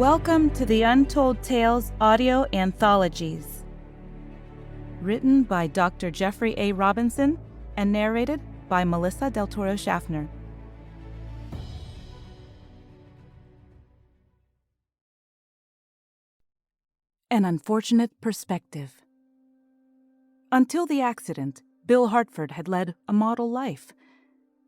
Welcome to the Untold Tales audio anthologies. Written by Dr. Jeffrey A. Robinson and narrated by Melissa Del Toro Schaffner. An unfortunate perspective. Until the accident, Bill Hartford had led a model life.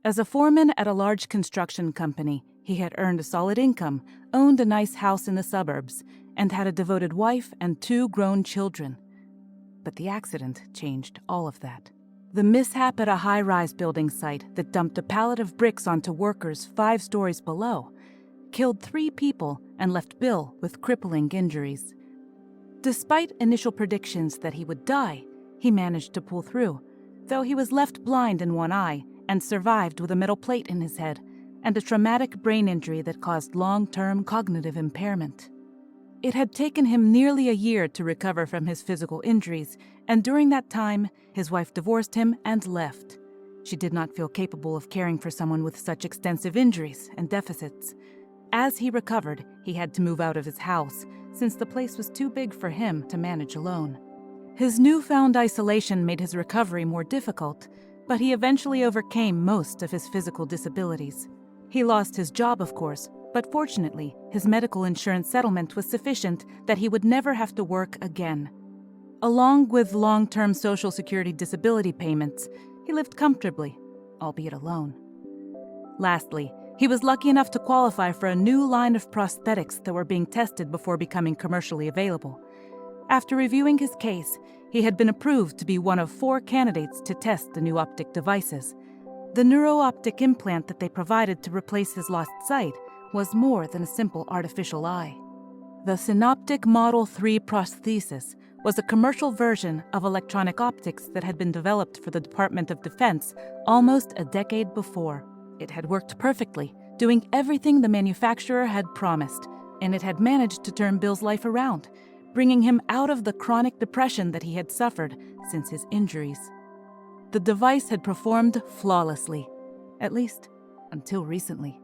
As a foreman at a large construction company, he had earned a solid income, owned a nice house in the suburbs, and had a devoted wife and 2 grown children. But the accident changed all of that. The mishap at a high-rise building site that dumped a pallet of bricks onto workers 5 stories below killed 3 people and left Bill with crippling injuries. Despite initial predictions that he would die, he managed to pull through, though he was left blind in one eye and survived with a metal plate in his head and a traumatic brain injury that caused long-term cognitive impairment. It had taken him nearly a year to recover from his physical injuries, and during that time, his wife divorced him and left. She did not feel capable of caring for someone with such extensive injuries and deficits. As he recovered, he had to move out of his house, since the place was too big for him to manage alone. His newfound isolation made his recovery more difficult, but he eventually overcame most of his physical disabilities. He lost his job, of course, but fortunately, his medical insurance settlement was sufficient that he would never have to work again. Along with long-term Social Security disability payments, he lived comfortably, albeit alone. Lastly, he was lucky enough to qualify for a new line of prosthetics that were being tested before becoming commercially available. After reviewing his case, he had been approved to be one of 4 candidates to test the new optic devices. The neuro-optic implant that they provided to replace his lost sight was more than a simple artificial eye. The Synoptic Model 3 prosthesis was a commercial version of electronic optics that had been developed for the Department of Defense almost a decade before. It had worked perfectly, doing everything the manufacturer had promised, and it had managed to turn Bill's life around, bringing him out of the chronic depression that he had suffered since his injuries. The device had performed flawlessly, at least until recently.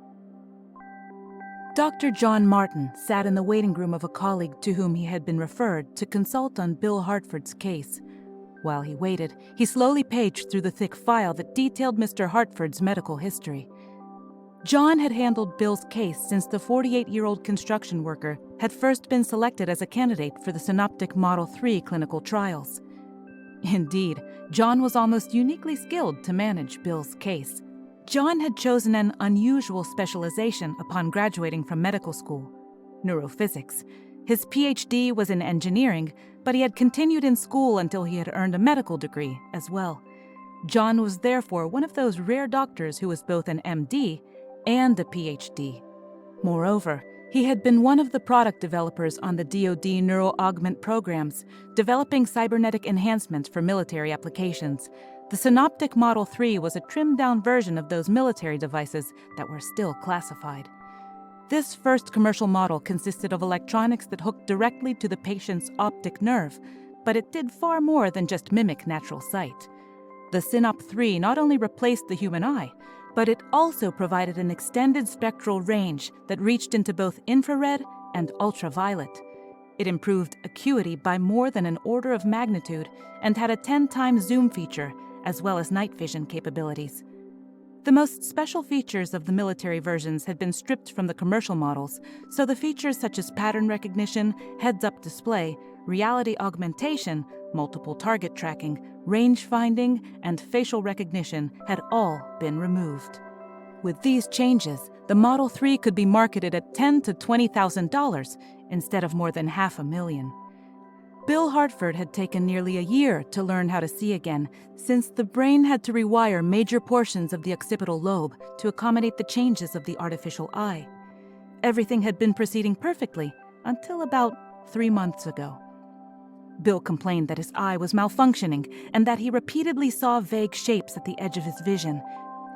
Dr. John Martin sat in the waiting room of a colleague to whom he had been referred to consult on Bill Hartford's case. While he waited, he slowly paged through the thick file that detailed Mr. Hartford's medical history. John had handled Bill's case since the 48-year-old construction worker had first been selected as a candidate for the Synoptic Model 3 clinical trials. Indeed, John was almost uniquely skilled to manage Bill's case. John had chosen an unusual specialization upon graduating from medical school: neurophysics. His PhD was in engineering, but he had continued in school until he had earned a medical degree as well. John was therefore one of those rare doctors who was both an MD and a PhD. Moreover, he had been one of the product developers on the DoD Neuro-Augment programs, developing cybernetic enhancements for military applications. The Synoptic Model 3 was a trimmed-down version of those military devices that were still classified. This first commercial model consisted of electronics that hooked directly to the patient's optic nerve, but it did far more than just mimic natural sight. The Synop 3 not only replaced the human eye, but it also provided an extended spectral range that reached into both infrared and ultraviolet. It improved acuity by more than an order of magnitude and had a 10-time zoom feature, as well as night vision capabilities. The most special features of the military versions had been stripped from the commercial models, so the features such as pattern recognition, heads-up display, reality augmentation, multiple target tracking, range finding, and facial recognition had all been removed. With these changes, the Model 3 could be marketed at $10,000 to $20,000 instead of more than $500,000. Bill Hartford had taken nearly a year to learn how to see again, since the brain had to rewire major portions of the occipital lobe to accommodate the changes of the artificial eye. Everything had been proceeding perfectly until about 3 months ago. Bill complained that his eye was malfunctioning and that he repeatedly saw vague shapes at the edge of his vision,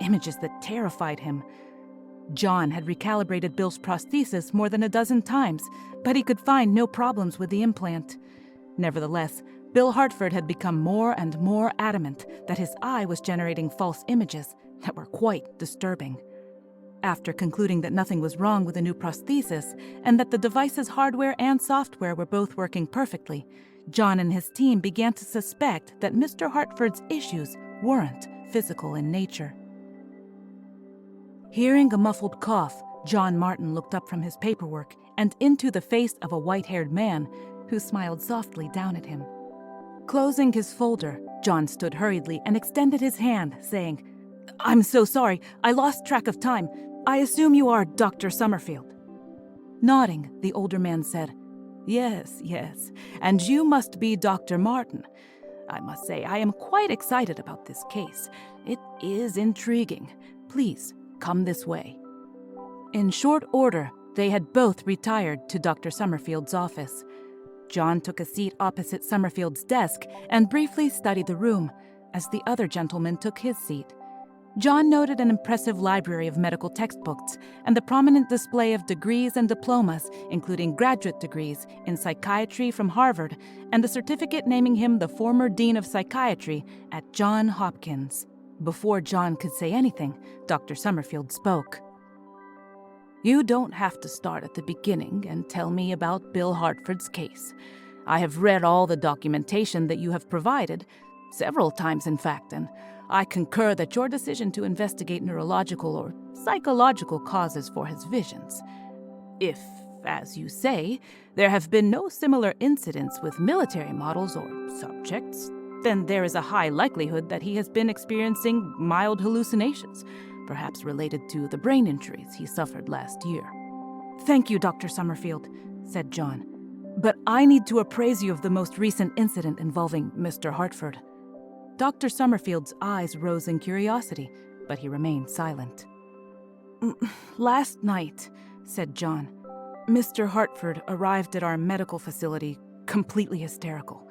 images that terrified him. John had recalibrated Bill's prosthesis more than a dozen times, but he could find no problems with the implant. Nevertheless, Bill Hartford had become more and more adamant that his eye was generating false images that were quite disturbing. After concluding that nothing was wrong with the new prosthesis and that the device's hardware and software were both working perfectly, John and his team began to suspect that Mr. Hartford's issues weren't physical in nature. Hearing a muffled cough, John Martin looked up from his paperwork and into the face of a white-haired man who smiled softly down at him. Closing his folder, John stood hurriedly and extended his hand, saying, "I'm so sorry, I lost track of time. I assume you are Dr. Summerfield." Nodding, the older man said, Yes, and you must be Dr. Martin. I must say, I am quite excited about this case. It is intriguing. Please, come this way." In short order, they had both retired to Dr. Summerfield's office. John took a seat opposite Summerfield's desk and briefly studied the room, as the other gentleman took his seat. John noted an impressive library of medical textbooks and the prominent display of degrees and diplomas, including graduate degrees in psychiatry from Harvard and a certificate naming him the former dean of psychiatry at Johns Hopkins. Before John could say anything, Dr. Summerfield spoke. "You don't have to start at the beginning and tell me about Bill Hartford's case. I have read all the documentation that you have provided, several times in fact, and I concur that your decision to investigate neurological or psychological causes for his visions. If, as you say, there have been no similar incidents with military models or subjects, then there is a high likelihood that he has been experiencing mild hallucinations, perhaps related to the brain injuries he suffered last year." "Thank you, Dr. Summerfield," said John. "But I need to appraise you of the most recent incident involving Mr. Hartford." Dr. Summerfield's eyes rose in curiosity, but he remained silent. "Last night," said John, "Mr. Hartford arrived at our medical facility completely hysterical.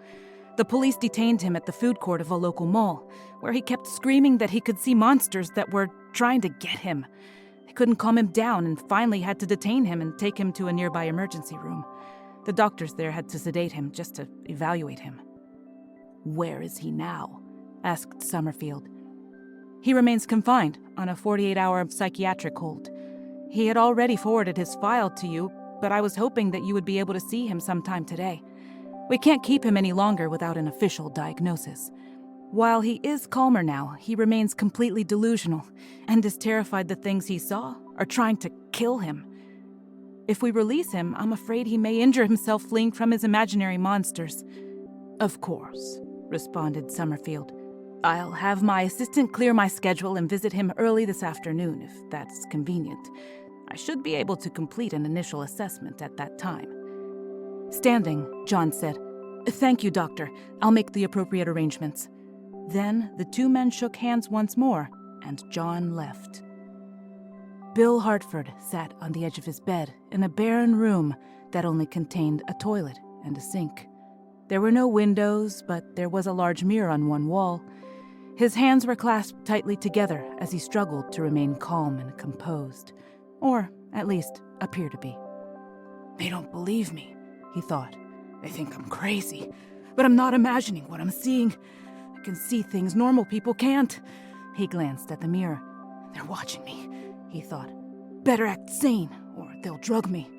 The police detained him at the food court of a local mall, where he kept screaming that he could see monsters that were trying to get him. They couldn't calm him down and finally had to detain him and take him to a nearby emergency room. The doctors there had to sedate him just to evaluate him." "Where is he now?" asked Summerfield. "He remains confined on a 48-hour psychiatric hold. He had already forwarded his file to you, but I was hoping that you would be able to see him sometime today. We can't keep him any longer without an official diagnosis. While he is calmer now, he remains completely delusional and is terrified the things he saw are trying to kill him. If we release him, I'm afraid he may injure himself fleeing from his imaginary monsters." "Of course," responded Summerfield. "I'll have my assistant clear my schedule and visit him early this afternoon, if that's convenient. I should be able to complete an initial assessment at that time." Standing, John said, "Thank you, Doctor. I'll make the appropriate arrangements." Then the two men shook hands once more, and John left. Bill Hartford sat on the edge of his bed in a barren room that only contained a toilet and a sink. There were no windows, but there was a large mirror on one wall. His hands were clasped tightly together as he struggled to remain calm and composed, or at least appear to be. "They don't believe me," he thought. "They think I'm crazy, but I'm not imagining what I'm seeing. I can see things normal people can't." He glanced at the mirror. "They're watching me," he thought. "Better act sane, or they'll drug me."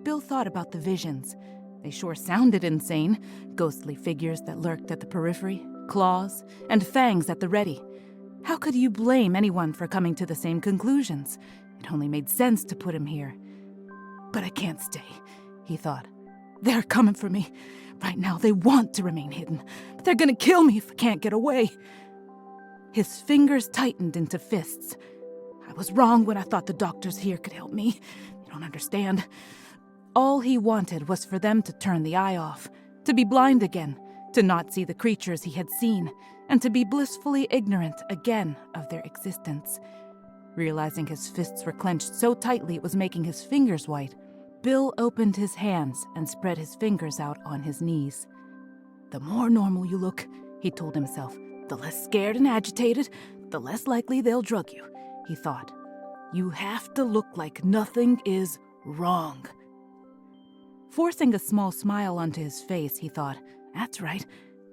Bill thought about the visions. They sure sounded insane, ghostly figures that lurked at the periphery, claws, and fangs at the ready. How could you blame anyone for coming to the same conclusions? It only made sense to put him here. "But I can't stay," he thought. "They're coming for me. Right now they want to remain hidden, but they're gonna kill me if I can't get away." His fingers tightened into fists. "I was wrong when I thought the doctors here could help me. They don't understand." All he wanted was for them to turn the eye off, to be blind again, to not see the creatures he had seen, and to be blissfully ignorant again of their existence. Realizing his fists were clenched so tightly it was making his fingers white, Bill opened his hands and spread his fingers out on his knees. "The more normal you look," he told himself, "the less scared and agitated, the less likely they'll drug you," he thought. "You have to look like nothing is wrong." Forcing a small smile onto his face, he thought, "That's right,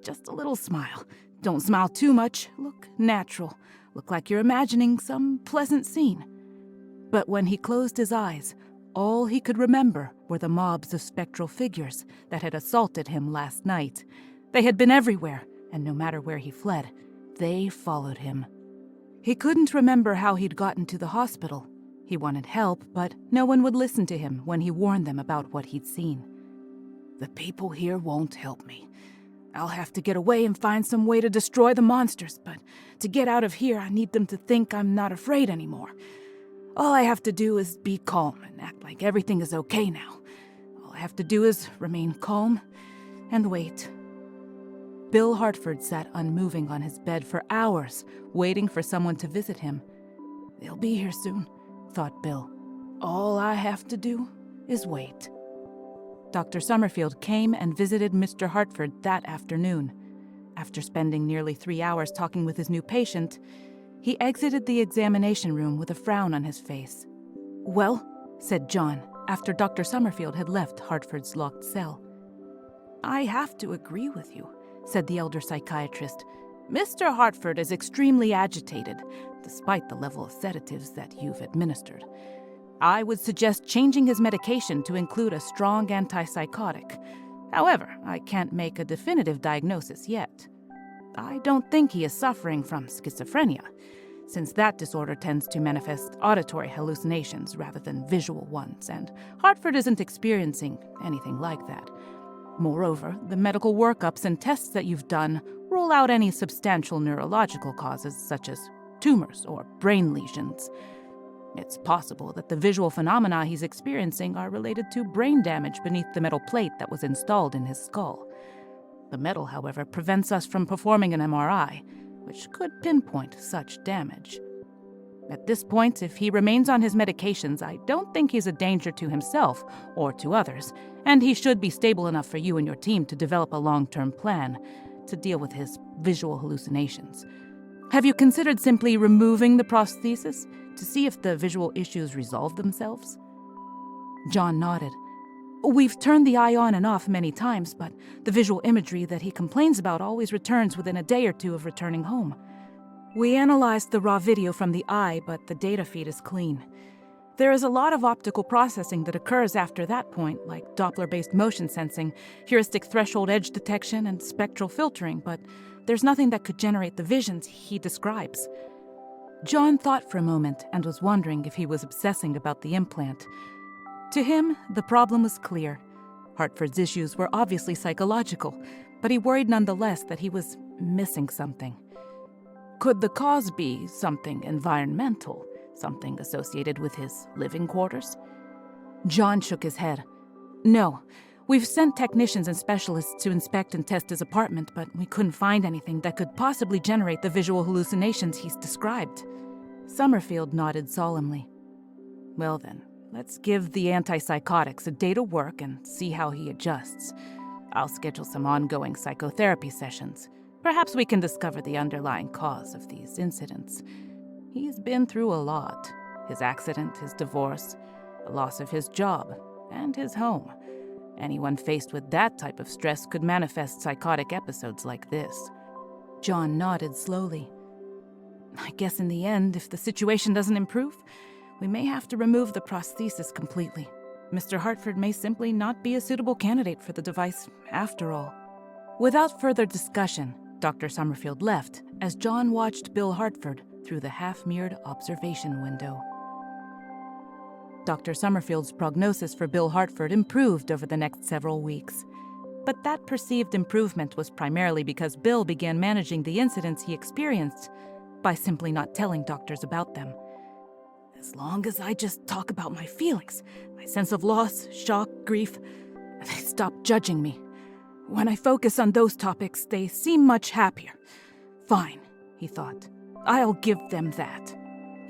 just a little smile. Don't smile too much. Look natural. Look like you're imagining some pleasant scene." But when he closed his eyes, all he could remember were the mobs of spectral figures that had assaulted him last night. They had been everywhere, and no matter where he fled, they followed him. He couldn't remember how he'd gotten to the hospital. He wanted help, but no one would listen to him when he warned them about what he'd seen. "The people here won't help me. I'll have to get away and find some way to destroy the monsters, but to get out of here, I need them to think I'm not afraid anymore. All I have to do is be calm and act like everything is okay now. All I have to do is remain calm and wait." Bill Hartford sat unmoving on his bed for hours, waiting for someone to visit him. "They'll be here soon," thought Bill. "All I have to do is wait." Dr. Summerfield came and visited Mr. Hartford that afternoon. After spending nearly 3 hours talking with his new patient, he exited the examination room with a frown on his face. "Well," said John, after Dr. Summerfield had left Hartford's locked cell. "I have to agree with you," said the elder psychiatrist. "Mr. Hartford is extremely agitated, despite the level of sedatives that you've administered. I would suggest changing his medication to include a strong antipsychotic. However, I can't make a definitive diagnosis yet. I don't think he is suffering from schizophrenia, since that disorder tends to manifest auditory hallucinations rather than visual ones, and Hartford isn't experiencing anything like that. Moreover, the medical workups and tests that you've done rule out any substantial neurological causes such as tumors or brain lesions. It's possible that the visual phenomena he's experiencing are related to brain damage beneath the metal plate that was installed in his skull. The metal, however, prevents us from performing an MRI, which could pinpoint such damage. At this point, if he remains on his medications, I don't think he's a danger to himself or to others, and he should be stable enough for you and your team to develop a long-term plan to deal with his visual hallucinations. Have you considered simply removing the prosthesis to see if the visual issues resolve themselves?" John nodded. "We've turned the eye on and off many times, but the visual imagery that he complains about always returns within a day or two of returning home. We analyzed the raw video from the eye, but the data feed is clean. There is a lot of optical processing that occurs after that point, like Doppler-based motion sensing, heuristic threshold edge detection, and spectral filtering, but there's nothing that could generate the visions he describes." John thought for a moment and was wondering if he was obsessing about the implant. To him, the problem was clear. Hartford's issues were obviously psychological, but he worried nonetheless that he was missing something. Could the cause be something environmental, something associated with his living quarters? John shook his head. "No. We've sent technicians and specialists to inspect and test his apartment, but we couldn't find anything that could possibly generate the visual hallucinations he's described." Summerfield nodded solemnly. "Well then, let's give the antipsychotics a day to work and see how he adjusts. I'll schedule some ongoing psychotherapy sessions. Perhaps we can discover the underlying cause of these incidents. He's been through a lot. His accident, his divorce, the loss of his job, and his home. Anyone faced with that type of stress could manifest psychotic episodes like this." John nodded slowly. "I guess in the end, if the situation doesn't improve, we may have to remove the prosthesis completely. Mr. Hartford may simply not be a suitable candidate for the device after all." Without further discussion, Dr. Summerfield left as John watched Bill Hartford through the half-mirrored observation window. Dr. Summerfield's prognosis for Bill Hartford improved over the next several weeks. But that perceived improvement was primarily because Bill began managing the incidents he experienced by simply not telling doctors about them. "As long as I just talk about my feelings, my sense of loss, shock, grief, they stop judging me. When I focus on those topics, they seem much happier. Fine," he thought. "I'll give them that."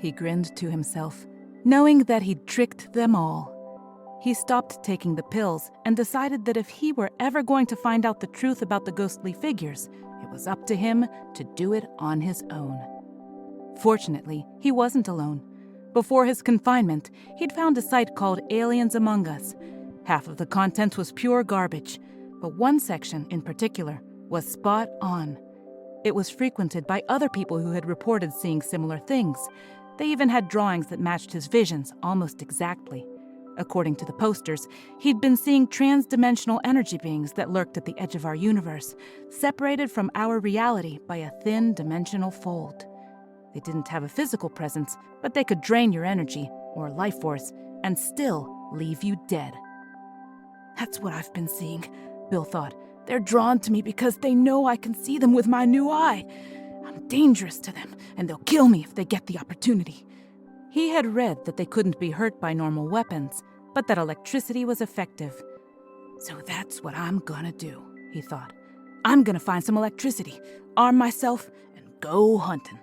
He grinned to himself, knowing that he'd tricked them all. He stopped taking the pills and decided that if he were ever going to find out the truth about the ghostly figures, it was up to him to do it on his own. Fortunately, he wasn't alone. Before his confinement, he'd found a site called Aliens Among Us. Half of the content was pure garbage, but one section in particular was spot on. It was frequented by other people who had reported seeing similar things, They even had drawings that matched his visions almost exactly. According to the posters, he'd been seeing trans-dimensional energy beings that lurked at the edge of our universe, separated from our reality by a thin dimensional fold. They didn't have a physical presence, but they could drain your energy, or life force, and still leave you dead. That's what I've been seeing, Bill thought. They're drawn to me because they know I can see them with my new eye. I'm dangerous to them, and they'll kill me if they get the opportunity. He had read that they couldn't be hurt by normal weapons, but that electricity was effective. So that's what I'm gonna do, he thought. I'm gonna find some electricity, arm myself, and go hunting.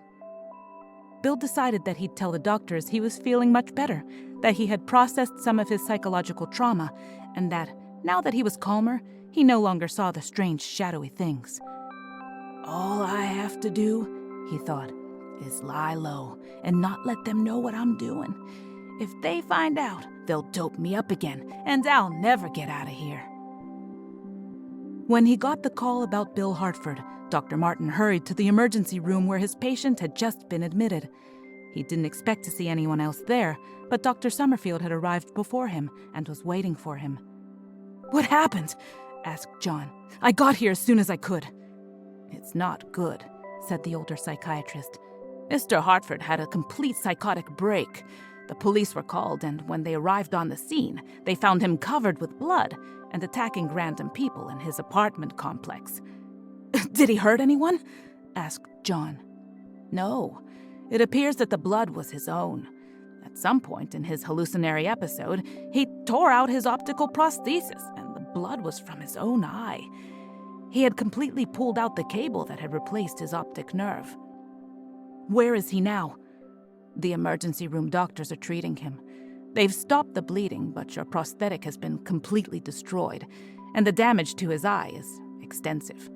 Bill decided that he'd tell the doctors he was feeling much better, that he had processed some of his psychological trauma, and that, now that he was calmer, he no longer saw the strange, shadowy things. All I have to do, he thought, is lie low and not let them know what I'm doing. If they find out, they'll dope me up again, and I'll never get out of here. When he got the call about Bill Hartford, Dr. Martin hurried to the emergency room where his patient had just been admitted. He didn't expect to see anyone else there, but Dr. Summerfield had arrived before him and was waiting for him. "What happened?" asked John. "I got here as soon as I could." "It's not good," said the older psychiatrist. "Mr. Hartford had a complete psychotic break. The police were called, and when they arrived on the scene, they found him covered with blood and attacking random people in his apartment complex." "Did he hurt anyone?" asked John. "No. It appears that the blood was his own. At some point in his hallucinatory episode, he tore out his optical prosthesis, and the blood was from his own eye. He had completely pulled out the cable that had replaced his optic nerve." "Where is he now?" "The emergency room doctors are treating him. They've stopped the bleeding, but your prosthetic has been completely destroyed, and the damage to his eye is extensive.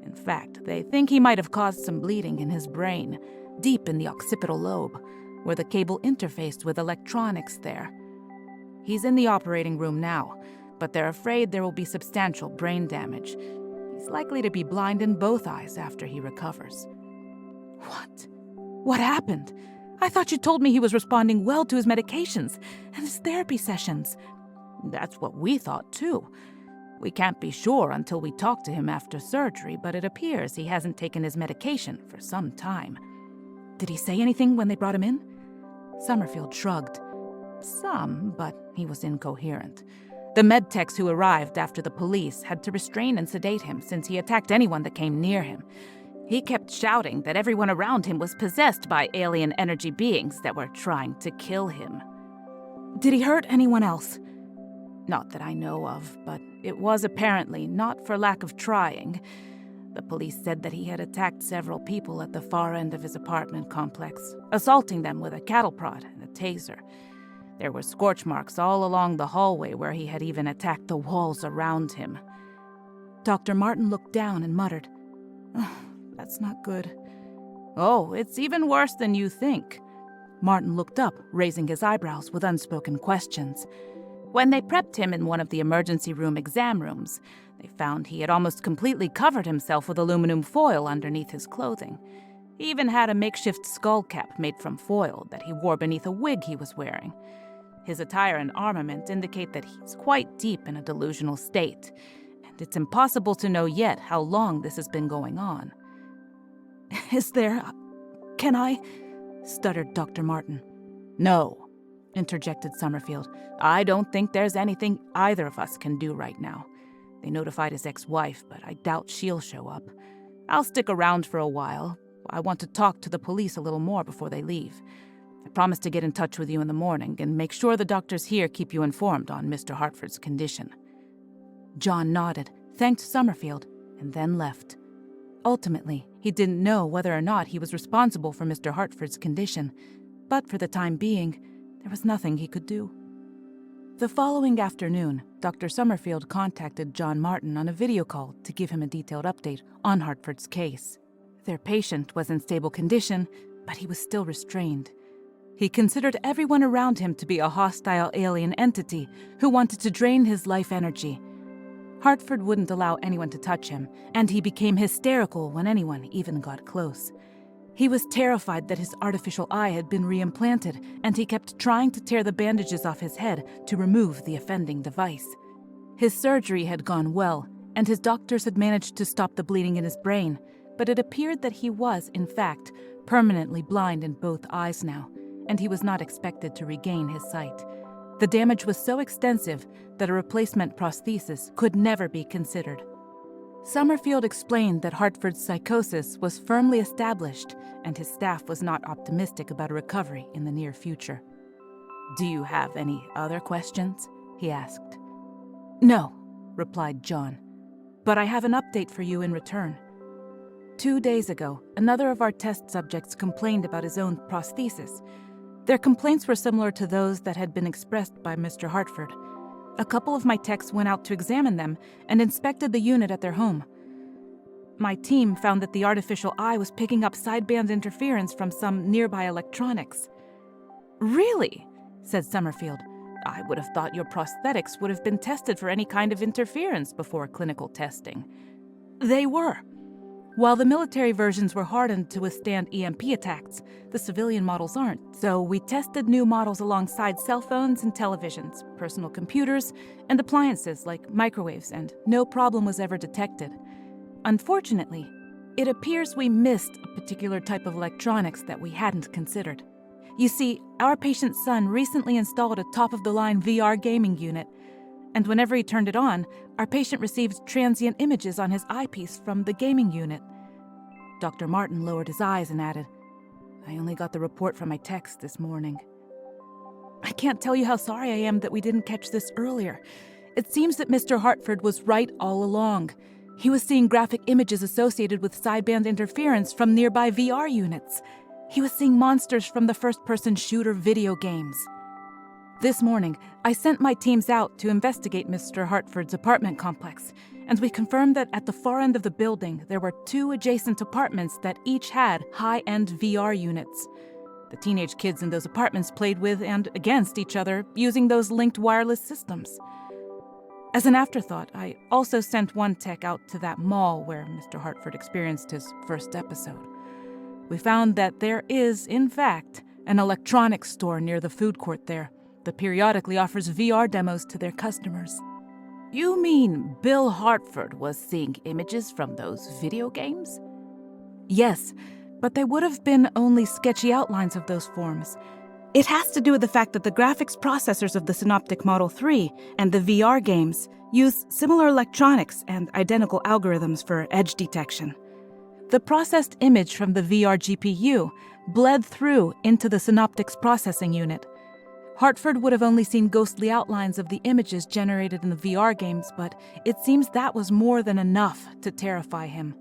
In fact, they think he might have caused some bleeding in his brain, deep in the occipital lobe, where the cable interfaced with electronics there. He's in the operating room now, but they're afraid there will be substantial brain damage. He's likely to be blind in both eyes after he recovers." "What? What happened? I thought you told me he was responding well to his medications and his therapy sessions." "That's what we thought, too. We can't be sure until we talk to him after surgery, but it appears he hasn't taken his medication for some time." "Did he say anything when they brought him in?" Summerfield shrugged. "Some, but he was incoherent. The med techs who arrived after the police had to restrain and sedate him since he attacked anyone that came near him. He kept shouting that everyone around him was possessed by alien energy beings that were trying to kill him." "Did he hurt anyone else?" "Not that I know of, but it was apparently not for lack of trying. The police said that he had attacked several people at the far end of his apartment complex, assaulting them with a cattle prod and a taser. There were scorch marks all along the hallway where he had even attacked the walls around him." Dr. Martin looked down and muttered, "Oh, that's not good." "Oh, it's even worse than you think." Martin looked up, raising his eyebrows with unspoken questions. "When they prepped him in one of the emergency room exam rooms, they found he had almost completely covered himself with aluminum foil underneath his clothing. He even had a makeshift skull cap made from foil that he wore beneath a wig he was wearing. His attire and armament indicate that he's quite deep in a delusional state, and it's impossible to know yet how long this has been going on." Can I?" stuttered Dr. Martin. "No," interjected Summerfield. "I don't think there's anything either of us can do right now. They notified his ex-wife, but I doubt she'll show up. I'll stick around for a while. I want to talk to the police a little more before they leave. I promise to get in touch with you in the morning and make sure the doctors here keep you informed on Mr. Hartford's condition." John nodded, thanked Summerfield, and then left. Ultimately, he didn't know whether or not he was responsible for Mr. Hartford's condition, but for the time being, there was nothing he could do. The following afternoon, Dr. Summerfield contacted John Martin on a video call to give him a detailed update on Hartford's case. Their patient was in stable condition, but he was still restrained. He considered everyone around him to be a hostile alien entity who wanted to drain his life energy. Hartford wouldn't allow anyone to touch him, and he became hysterical when anyone even got close. He was terrified that his artificial eye had been reimplanted, and he kept trying to tear the bandages off his head to remove the offending device. His surgery had gone well, and his doctors had managed to stop the bleeding in his brain, but it appeared that he was, in fact, permanently blind in both eyes now, and he was not expected to regain his sight. The damage was so extensive that a replacement prosthesis could never be considered. Summerfield explained that Hartford's psychosis was firmly established, and his staff was not optimistic about a recovery in the near future. "Do you have any other questions?" he asked. "No," replied John, "but I have an update for you in return. 2 days ago, another of our test subjects complained about his own prosthesis. Their complaints were similar to those that had been expressed by Mr. Hartford. A couple of my techs went out to examine them and inspected the unit at their home. My team found that the artificial eye was picking up sideband interference from some nearby electronics." "Really?" said Summerfield. "I would have thought your prosthetics would have been tested for any kind of interference before clinical testing." "They were. While the military versions were hardened to withstand EMP attacks, the civilian models aren't, so we tested new models alongside cell phones and televisions, personal computers, and appliances like microwaves, and no problem was ever detected. Unfortunately, it appears we missed a particular type of electronics that we hadn't considered. You see, our patient's son recently installed a top-of-the-line VR gaming unit, and whenever he turned it on, our patient received transient images on his eyepiece from the gaming unit." Dr. Martin lowered his eyes and added, "I only got the report from my techs this morning." "I can't tell you how sorry I am that we didn't catch this earlier. It seems that Mr. Hartford was right all along. He was seeing graphic images associated with sideband interference from nearby VR units. He was seeing monsters from the first-person shooter video games. This morning, I sent my teams out to investigate Mr. Hartford's apartment complex, and we confirmed that at the far end of the building, there were 2 adjacent apartments that each had high-end VR units. The teenage kids in those apartments played with and against each other using those linked wireless systems. As an afterthought, I also sent one tech out to that mall where Mr. Hartford experienced his first episode. We found that there is, in fact, an electronics store near the food court there that periodically offers VR demos to their customers." "You mean Bill Hartford was seeing images from those video games?" "Yes, but they would have been only sketchy outlines of those forms. It has to do with the fact that the graphics processors of the Synoptic Model 3 and the VR games use similar electronics and identical algorithms for edge detection. The processed image from the VR GPU bled through into the Synoptic's processing unit. Hartford would have only seen ghostly outlines of the images generated in the VR games, but it seems that was more than enough to terrify him."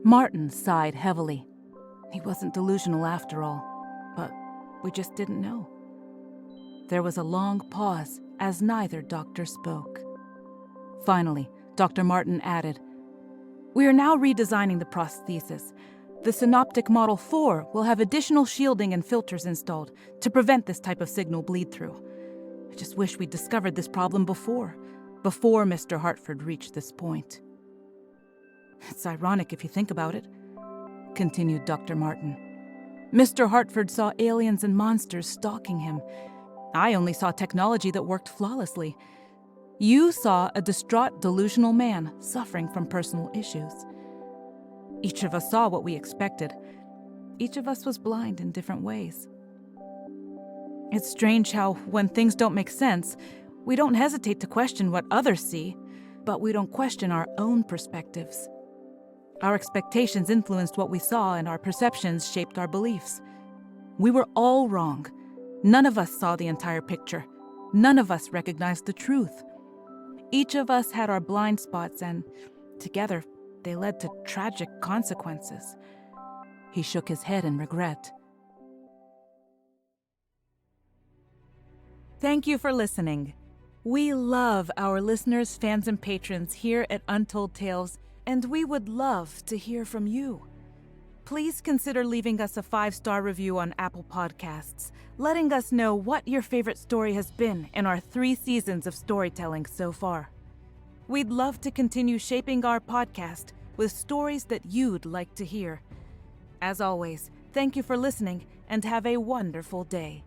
Martin sighed heavily. He wasn't delusional after all, but we just didn't know. There was a long pause as neither doctor spoke. Finally, Dr. Martin added, "We are now redesigning the prosthesis. The Synoptic Model 4 will have additional shielding and filters installed to prevent this type of signal bleed-through. I just wish we'd discovered this problem before Mr. Hartford reached this point." "It's ironic if you think about it," continued Dr. Martin. "Mr. Hartford saw aliens and monsters stalking him. I only saw technology that worked flawlessly. You saw a distraught, delusional man suffering from personal issues. Each of us saw what we expected. Each of us was blind in different ways. It's strange how, when things don't make sense, we don't hesitate to question what others see, but we don't question our own perspectives. Our expectations influenced what we saw, and our perceptions shaped our beliefs. We were all wrong. None of us saw the entire picture. None of us recognized the truth. Each of us had our blind spots, and together, they led to tragic consequences." He shook his head in regret. Thank you for listening. We love our listeners, fans, and patrons here at Untold Tales, and we would love to hear from you. Please consider leaving us a 5-star review on Apple Podcasts, letting us know what your favorite story has been in our 3 seasons of storytelling so far. We'd love to continue shaping our podcast with stories that you'd like to hear. As always, thank you for listening and have a wonderful day.